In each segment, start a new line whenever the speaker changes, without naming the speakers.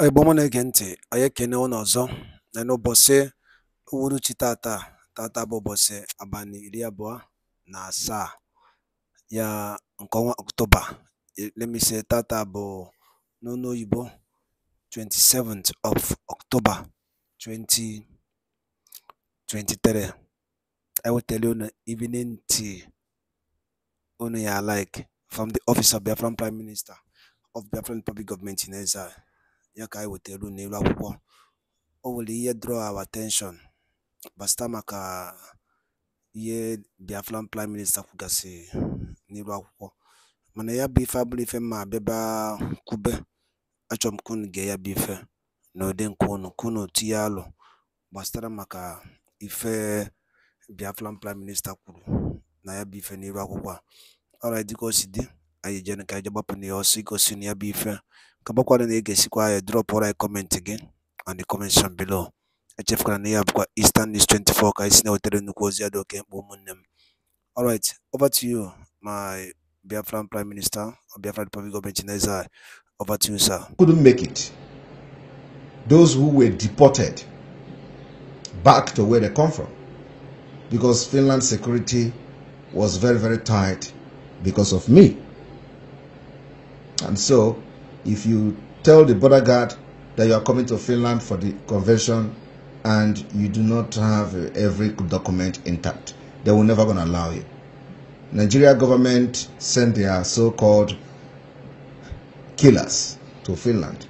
Igbo na-ege ntị, anyị ekene unu ọzọ na n'ụbọchị uhuruchi tata bụ ụbọchị abalị 27 ya nke ọnwa Ọktoba. Let me say tata bụ n'ọnụ oyibo 27th of October 2023. I will tell you evening tea unu ya like from the office of Biafran Prime Minister of Biafran Republic Government in Exile. Ya ka anyị wetara unu n'elu akwụkwọ. O nwere ihe draw our attention gbasara maka ihe Biafran Prime Minister kwugasị n'elu akwụkwọ, mana ya bụ ife abụrụ ife mma abịaba kwube. Achọrọ m ka unu gee ya bụ ife n'ụdị nke unu, ka unu tinye alụ gbasara maka ife Biafran Prime Minister kwuru na ya bụ ife n'elu akwụkwọ a. Alright, dịka o si dị, anyị jere ka anyị gbapụ na ya ọsọ igosi na ya bụ ife ka gbakwara na ị ga-esikwa ya drop ọrụ comment gị on the comment section below. Echefukwana na ya bụkwa Eastern News 24 ka anyị si na-wetara nnukwu ozi ya dị oke mkpa ụmụnne m. Alright, over to you, my Biafran Prime Minister of Biafran Republic Government in Exile. Over to you, sir.
Couldn't make it. Those who were deported back to where they come from, because Finland's security was very, very tight because of me. And so, if you tell the border guard that you are coming to Finland for the convention and you do not have every document intact, they will never going to allow you. Nigeria government sent their so-called killers to Finland,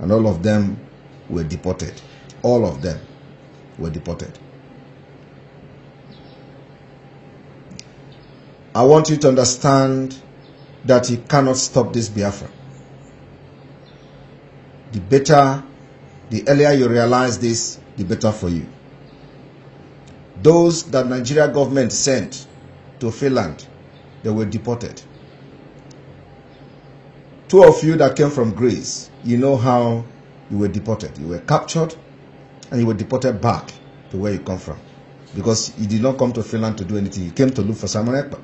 and all of them were deported. All of them were deported. I want you to understand that you cannot stop this Biafra. The earlier you realize this, the better for you. Those that Nigeria government sent to Finland, they were deported. Two of you that came from Greece, you know how you were deported. You were captured and you were deported back to where you come from. Because you did not come to Finland to do anything. You came to look for Simon Ekpa.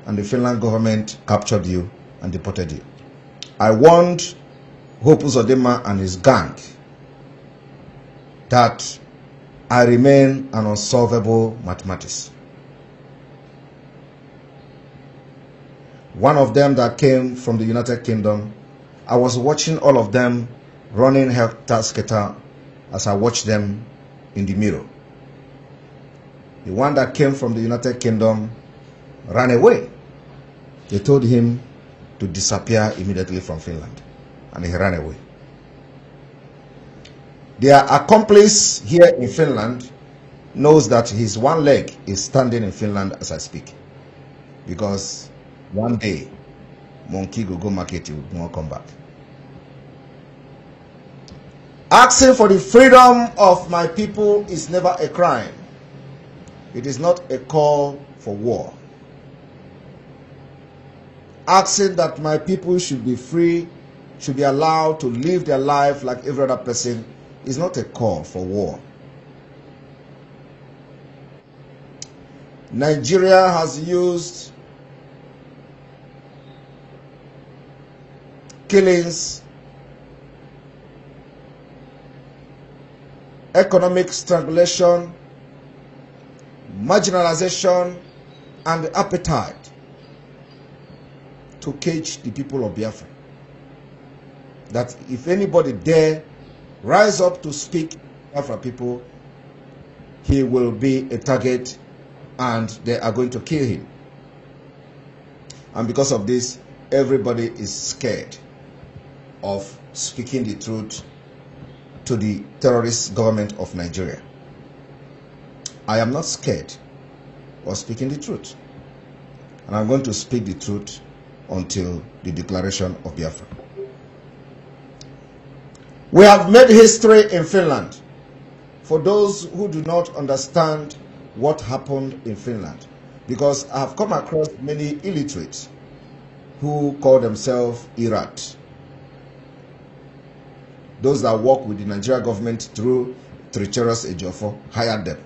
And the Finland government captured you and deported you. I warned Hope Uzodinma and his gang that I remain an unsolvable mathematics. One of them that came from the United Kingdom, I was watching all of them running helter-skelter as I watched them in the mirror. The one that came from the United Kingdom ran away. They told him to disappear immediately from Finland, and he ran away. Their accomplice here in Finland knows that his one leg is standing in Finland as I speak, because one day monkey go market, he will not come back. Asking for the freedom of my people is never a crime. It is not a call for war. Asking that my people should be free, should be allowed to live their life like every other person, is not a call for war. Nigeria has used killings, economic strangulation, marginalization, and appetite to cage the people of Biafra. That if anybody dare rise up to speak Biafra people, he will be a target and they are going to kill him. And because of this, everybody is scared of speaking the truth to the terrorist government of Nigeria. I am not scared of speaking the truth. And I'm going to speak the truth until the declaration of Biafra. We have made history in Finland. For those who do not understand what happened in Finland, because I have come across many illiterates who call themselves Irat. Those that work with the Nigeria government through Treacherous Ejiofor hired them.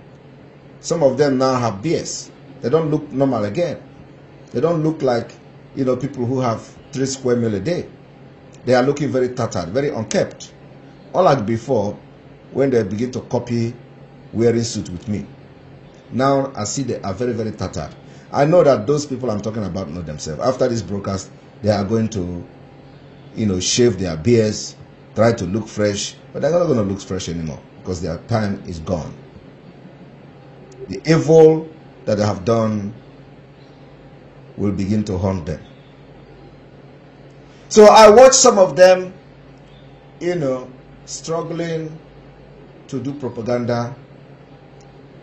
Some of them now have beards. They don't look normal again. They don't look like, people who have 3 square meals a day. They are looking very tattered, very unkempt. Unlike before, when they begin to copy wearing suit with me. Now I see they are very, very tattered. I know that those people I'm talking about know themselves. After this broadcast, they are going to, shave their beards, try to look fresh, but they're not going to look fresh anymore because their time is gone. The evil that they have done will begin to haunt them. So I watch some of them, struggling to do propaganda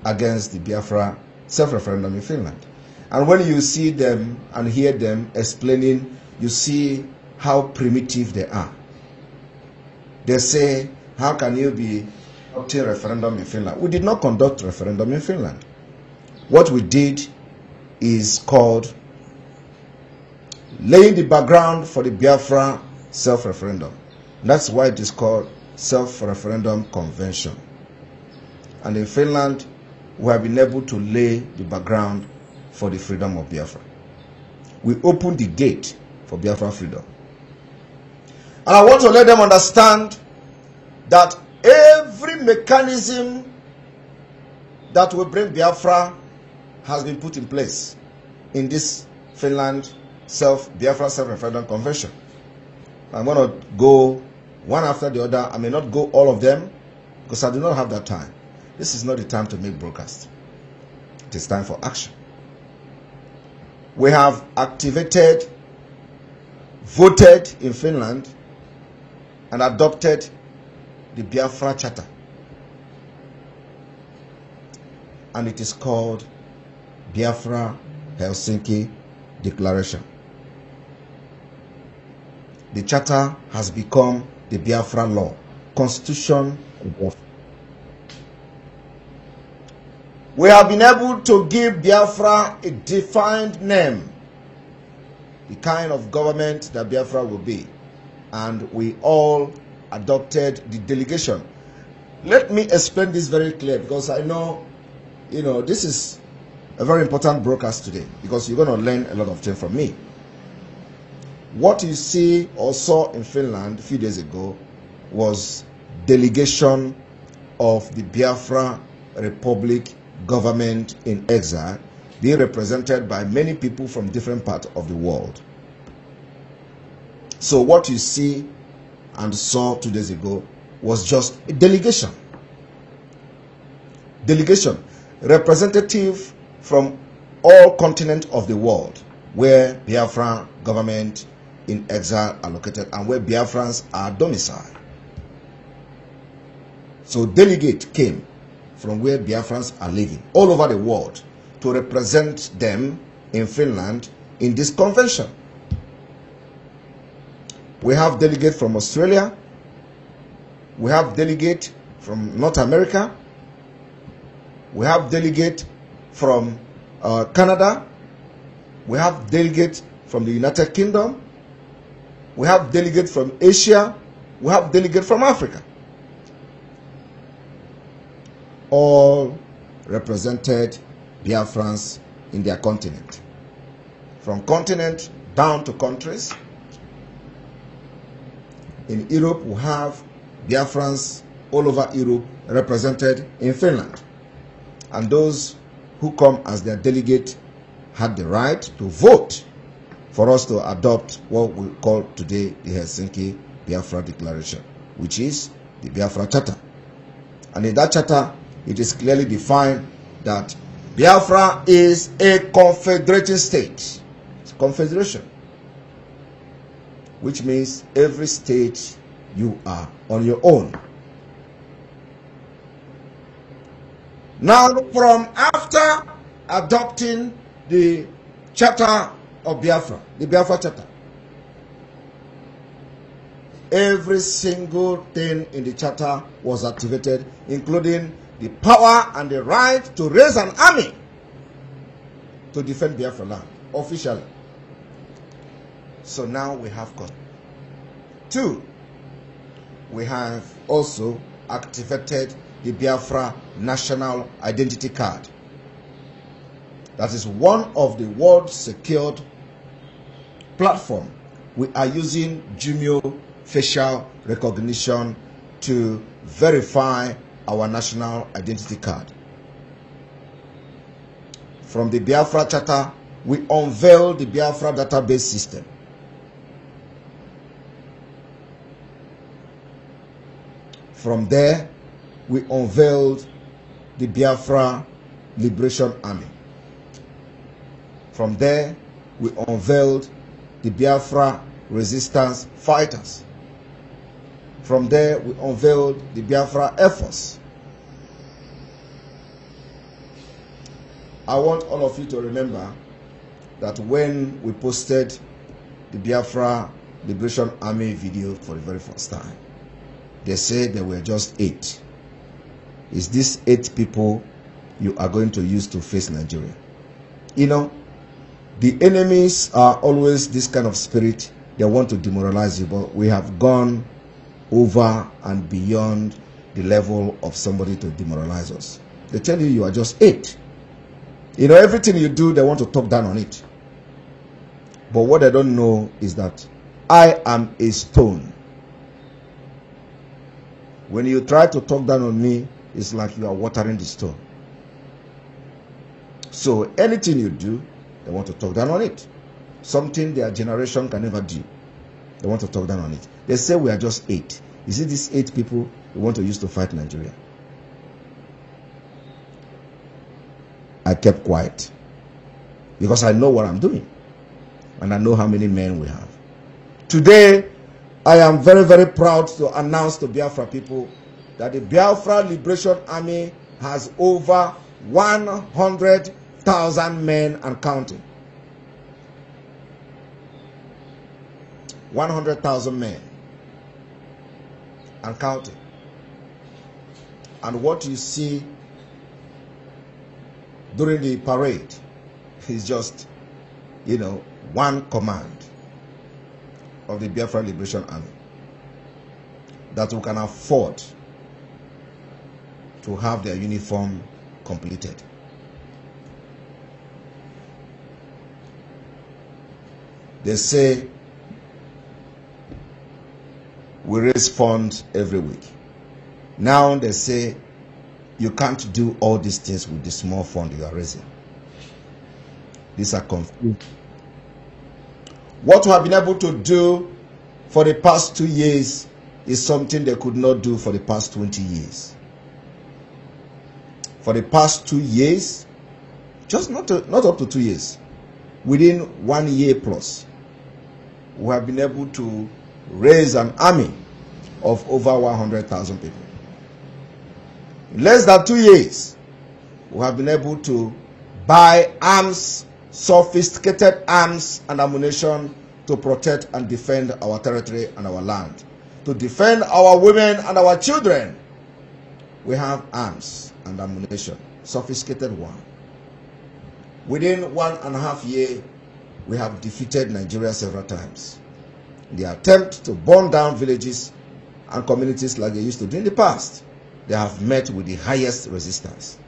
against the Biafra self-referendum in Finland. And when you see them and hear them explaining, you see how primitive they are. They say, how can you be conducting a referendum in Finland? We did not conduct a referendum in Finland. What we did is called laying the background for the Biafra self-referendum. That's why it is called self-referendum convention. And in Finland, we have been able to lay the background for the freedom of Biafra. We opened the gate for Biafra freedom. And I want to let them understand that every mechanism that will bring Biafra has been put in place in this Finland Biafra self-referendum convention. I'm going to go one after the other. I may not go all of them because I do not have that time. This is not the time to make broadcast. It is time for action. We have activated, voted in Finland, and adopted the Biafra Charter. And it is called Biafra Helsinki Declaration. The charter has become the Biafra law, Constitution of Biafra. We have been able to give Biafra a defined name, the kind of government that Biafra will be. And we all adopted the delegation. Let me explain this very clear because I know, this is a very important broadcast today because you're going to learn a lot of things from me. What you see or saw in Finland a few days ago was delegation of the Biafra Republic government in exile being represented by many people from different parts of the world. So what you see and saw 2 days ago was just a delegation. Delegation, representative from all continents of the world where Biafra government in exile are located and where Biafrans are domiciled. So delegate came from where Biafrans are living all over the world to represent them in Finland in this convention. We have delegates from Australia. We have delegates from North America. We have delegates from Canada. We have delegates from the United Kingdom. We have delegates from Asia. We have delegates from Africa. All represented Biafrans in their continent. From continent down to countries. In Europe, we have Biafrans all over Europe represented in Finland. And those who come as their delegate had the right to vote for us to adopt what we call today the Helsinki Biafra Declaration, which is the Biafra Charter. And in that charter, it is clearly defined that Biafra is a confederating state. It's a confederation, which means every state you are on your own. Now, from after adopting the Charter of Biafra, the Biafra Charter, every single thing in the charter was activated, including the power and the right to raise an army to defend Biafra land, officially. So now we have got. 2, we have also activated the Biafra National Identity Card. That is one of the world secured platform. We are using geofacial recognition to verify our national identity card. From the Biafra Charter, we unveiled the Biafra database system. From there, we unveiled the Biafra Liberation Army. From there, we unveiled the Biafra Resistance Fighters. From there, we unveiled the Biafra Air Force. I want all of you to remember that when we posted the Biafra Liberation Army video for the very first time, they said there were just 8. Is this 8 people you are going to use to face Nigeria? You know, the enemies are always this kind of spirit. They want to demoralize you, but we have gone over and beyond the level of somebody to demoralize us. They tell you are just 8. You know, everything you do, they want to talk down on it. But what they don't know is that I am a stone. When you try to talk down on me, it's like you are watering the stone. So anything you do, they want to talk down on it. Something their generation can never do. They want to talk down on it. They say we are just 8. Is it these 8 people we want to use to fight Nigeria? I kept quiet because I know what I'm doing and I know how many men we have. Today, I am very, very proud to announce to Biafra people that the Biafra Liberation Army has over 100,000 men and counting. 100,000 men and counting. And what you see during the parade is just, you know, one command of the Biafra Liberation Army that we can afford to have their uniform completed. They say we raise funds every week. Now they say you can't do all these things with the small fund you are raising. These are confused. What we have been able to do for the past 2 years is something they could not do for the past 20 years. For the past 2 years, just not up to 2 years, within 1 year plus, we have been able to raise an army of over 100,000 people. In less than 2 years, we have been able to buy arms, sophisticated arms and ammunition to protect and defend our territory and our land. To defend our women and our children, we have arms and ammunition, sophisticated one. Within 1.5 years, we have defeated Nigeria several times. The attempt to burn down villages and communities like they used to do in the past, they have met with the highest resistance.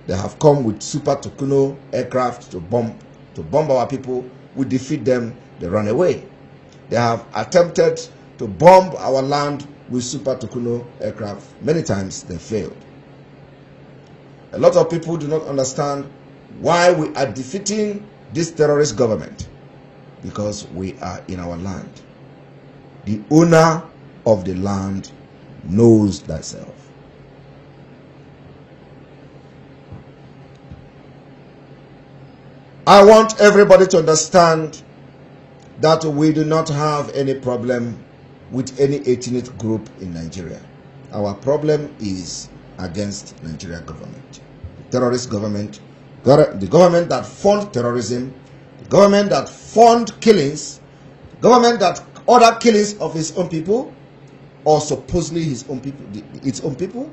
They have come with Super Tucano aircraft to bomb our people. We defeat them, they run away. They have attempted to bomb our land with Super Tucano aircraft. Many times they failed. A lot of people do not understand why we are defeating this terrorist government. Because we are in our land. The owner of the land knows thyself. I want everybody to understand that we do not have any problem with any ethnic group in Nigeria. Our problem is against Nigeria government. The terrorist government, the government that fund terrorism, the government that fund killings, the government that order killings of his own people, or supposedly his own people, its own people.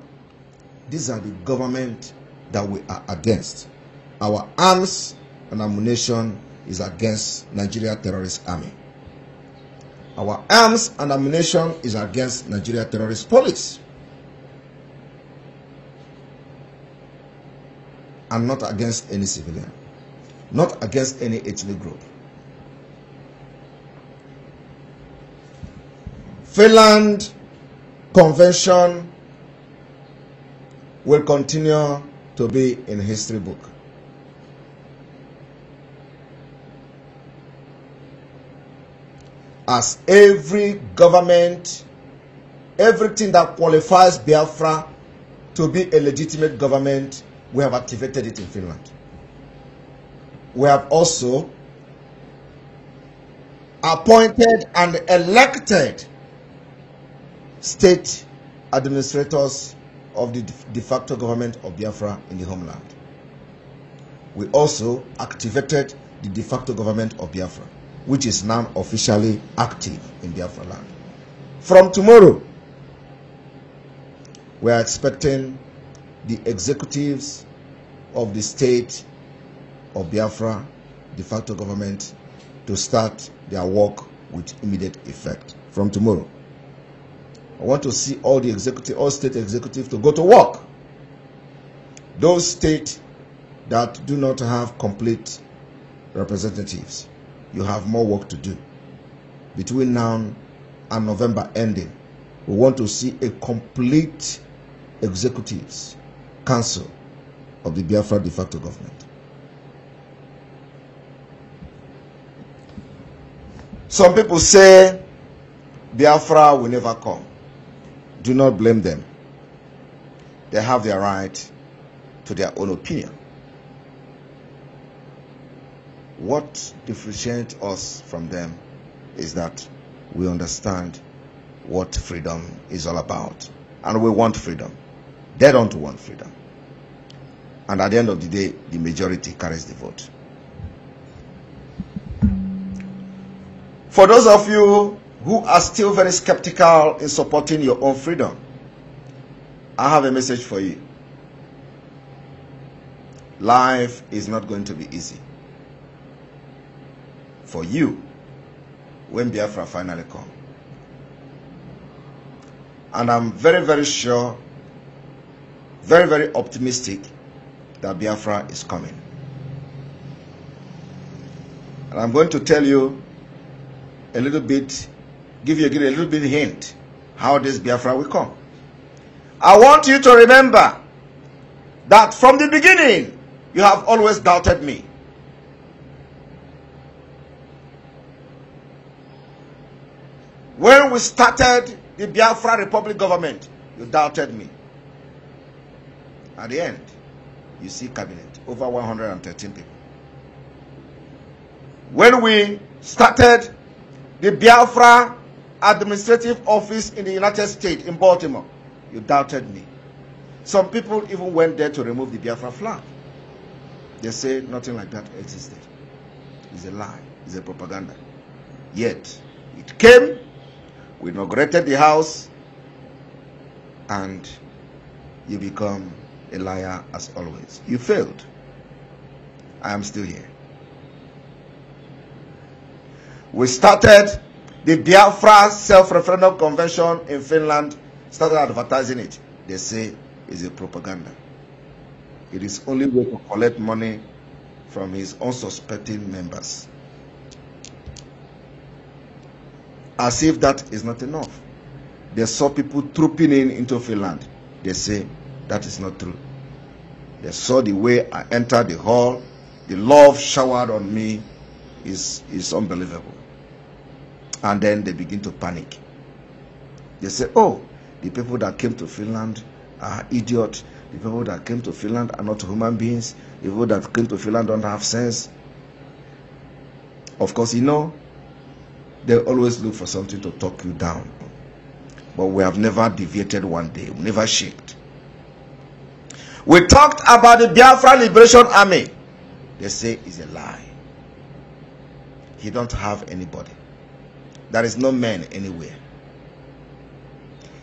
These are the government that we are against. Our arms and ammunition is against Nigeria terrorist army. Our arms and ammunition is against Nigeria terrorist police. And not against any civilian. Not against any ethnic group. Finland convention will continue to be in history book. As every government, everything that qualifies Biafra to be a legitimate government, we have activated it in Finland. We have also appointed and elected state administrators of the de facto government of Biafra in the homeland. We also activated the de facto government of Biafra, which is now officially active in Biafra land. From tomorrow, we are expecting the executives of the state of Biafra, de facto government, to start their work with immediate effect from tomorrow. I want to see all the executive, all state executives to go to work. Those states that do not have complete representatives, you have more work to do. Between now and November ending, we want to see a complete executives council of the Biafra de facto government. Some people say Biafra will never come. Do not blame them. They have their right to their own opinion. What differentiates us from them is that we understand what freedom is all about. And we want freedom. They don't want freedom. And at the end of the day, the majority carries the vote. For those of you who are still very skeptical in supporting your own freedom, I have a message for you. Life is not going to be easy for you when Biafra finally comes. And I'm very, very sure, very, very optimistic that Biafra is coming. And I'm going to tell you a little bit, give you a little bit hint how this Biafra will come. I want you to remember that from the beginning, you have always doubted me. When we started the Biafra Republic government, you doubted me. At the end, you see cabinet, over 113 people. When we started the Biafra administrative office in the United States in Baltimore, you doubted me. Some people even went there to remove the Biafra flag. They say nothing like that existed. It's a lie. It's a propaganda. Yet, it came, we inaugurated the house, and you become a liar as always. You failed. I am still here. We started the Biafra self-referendum convention in Finland, started advertising it. They say it's a propaganda. It is only way to collect money from his unsuspecting members. As if that is not enough. They saw people trooping into Finland. They say that is not true. They saw the way I entered the hall. The love showered on me is unbelievable. And then they begin to panic. They say, oh, the people that came to Finland are idiots. The people that came to Finland are not human beings. The people that came to Finland don't have sense. Of course, you know, they always look for something to talk you down. But we have never deviated one day. We never shaked. We talked about the Biafra Liberation Army. They say it's a lie. He don't have anybody. There is no man anywhere.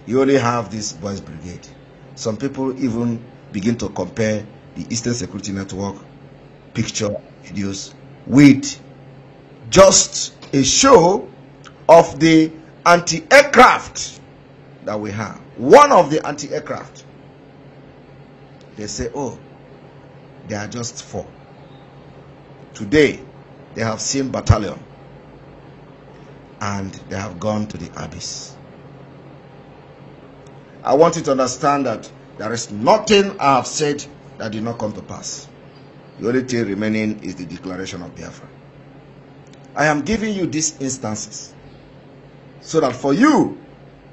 You only have this boys brigade. Some people even begin to compare the Eastern Security Network picture, videos with just a show of the anti-aircraft that we have. One of the anti-aircraft. They say, oh, they are just 4. Today, they have seen battalion. And they have gone to the abyss. I want you to understand that there is nothing I have said that did not come to pass. The only thing remaining is the declaration of Biafra. I am giving you these instances so that for you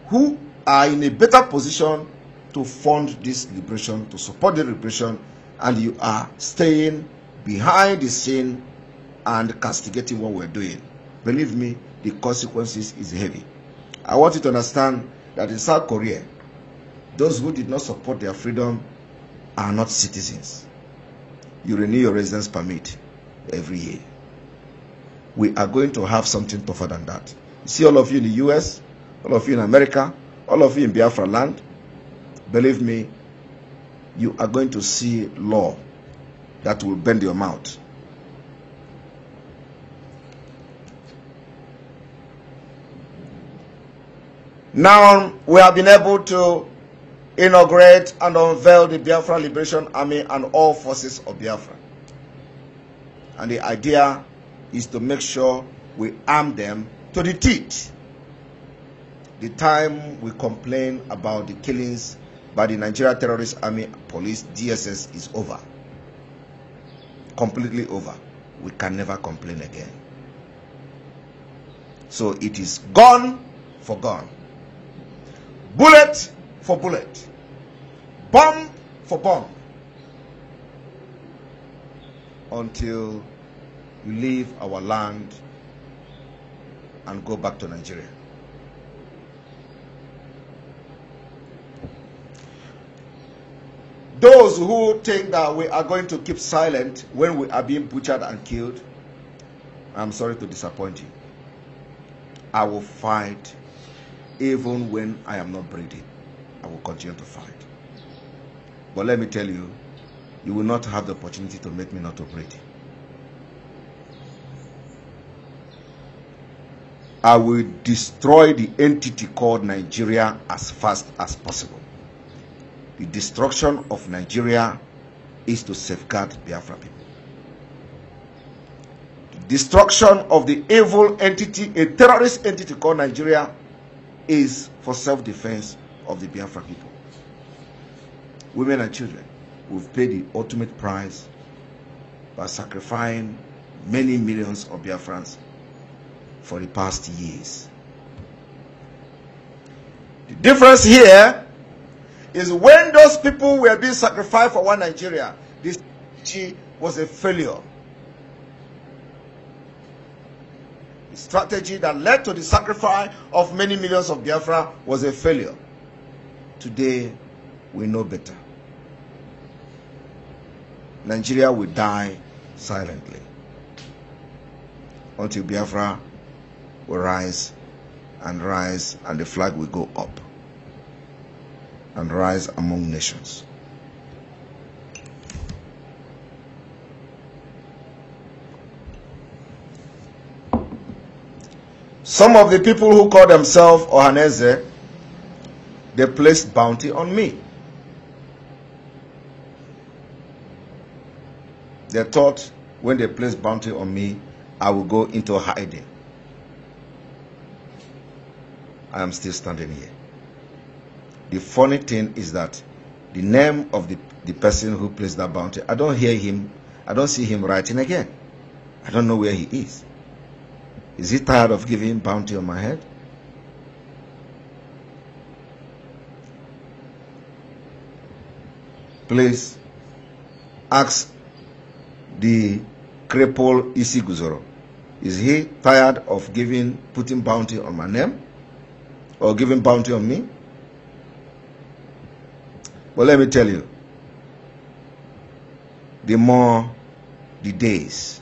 who are in a better position to fund this liberation, to support the liberation, and you are staying behind the scene and castigating what we're doing, believe me, the consequences is heavy. I want you to understand that in South Korea, those who did not support their freedom are not citizens. You renew your residence permit every year. We are going to have something tougher than that. You see all of you in the US, all of you in America, all of you in Biafra land, believe me, you are going to see law that will bend your mouth. Now we have been able to inaugurate and unveil the Biafra Liberation Army and all forces of Biafra. And the idea is to make sure we arm them to the teeth. The time we complain about the killings by the Nigeria Terrorist Army, Police, DSS is over. Completely over. We can never complain again. So it is gun for gun. Bullet for bullet. Bomb for bomb. Until you leave our land and go back to Nigeria. Those who think that we are going to keep silent when we are being butchered and killed, I'm sorry to disappoint you. I will fight even when I am not breathing. I will continue to fight. But let me tell you, you will not have the opportunity to make me not to breathe. I will destroy the entity called Nigeria as fast as possible. The destruction of Nigeria is to safeguard Biafra people. The destruction of the evil entity, a terrorist entity called Nigeria, is for self-defense of the Biafra people. Women and children will pay the ultimate price by sacrificing many millions of Biafrans for the past years. The difference here is when those people were being sacrificed for one Nigeria, this strategy was a failure. The strategy that led to the sacrifice of many millions of Biafra was a failure. Today, we know better. Nigeria will die silently until Biafra will rise, and the flag will go up and rise among nations. Some of the people who call themselves Ohaneze, they placed bounty on me. They thought when they placed bounty on me, I will go into hiding. I am still standing here. The funny thing is that the name of the person who placed that bounty, I don't hear him, I don't see him writing again. I don't know where he is. Is he tired of giving bounty on my head? Please ask the cripple Isi Guzoro. Is he tired of putting bounty on my name? Or giving bounty on me? But let me tell you, the more the days,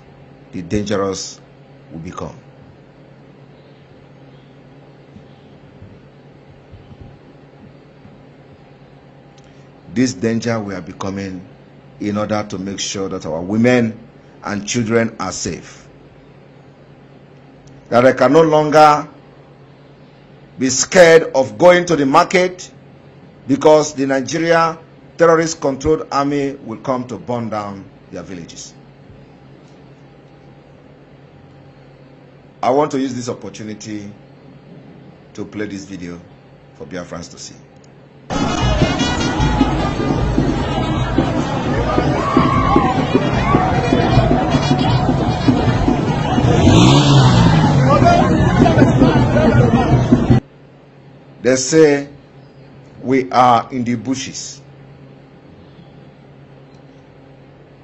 the dangerous will become. This danger we are becoming in order to make sure that our women and children are safe. That I can no longer be scared of going to the market because the Nigeria terrorist-controlled army will come to burn down their villages. I want to use this opportunity to play this video for Biafrans to see. They say we are in the bushes.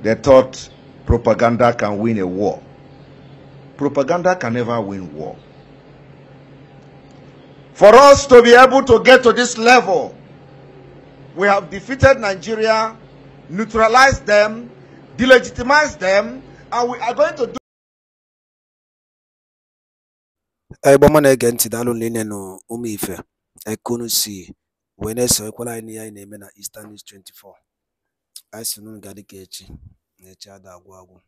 They thought propaganda can win a war. Propaganda can never win war. For us to be able to get to this level, we have defeated Nigeria, neutralized them, delegitimized them, and we are going to do.
Boma na-ege ntị daalụ nne nụ ụmụ ife ekunu si wee na-esokwala anyị n'ihe anyị na-eme na Eastern News 24. Anyị si n'ụnụ ga dịka echi na echi ada agwụ agwụ.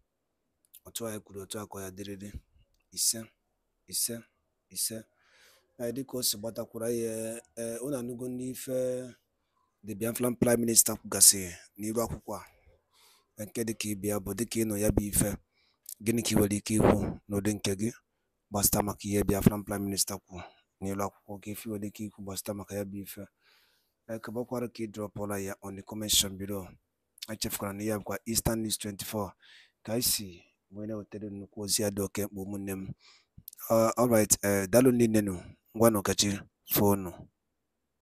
Otu anyị kwuru otu akọ ya dịrịrị ise ise ise. Dịka o si gbatakwara ya ụnụ anụgo n'ife the Biafran Prime Minister kwugasị n'iru akwụkwọ a nke dịka ibia bụ dịka ịnọ ya bụ ife gịnị ka ị nwere ike ikwu n'ụdị nke gị gbasịta maka ihe Biafran Prime Minister kwuo n'ilu akwụkwọ ka ife nwere ike ikwu gbasịta maka ya bụ ife kebakwara ka ị drọpụla ya on the comment section below. Echefukwara na ya bụkwa Eastern News 24 ka anyị si wee na-ewetara nnukwu ozi ya dị oke mkpa ụmụnne m. Alright, daalụ niile nụ ngwa n'ọkachi fonu.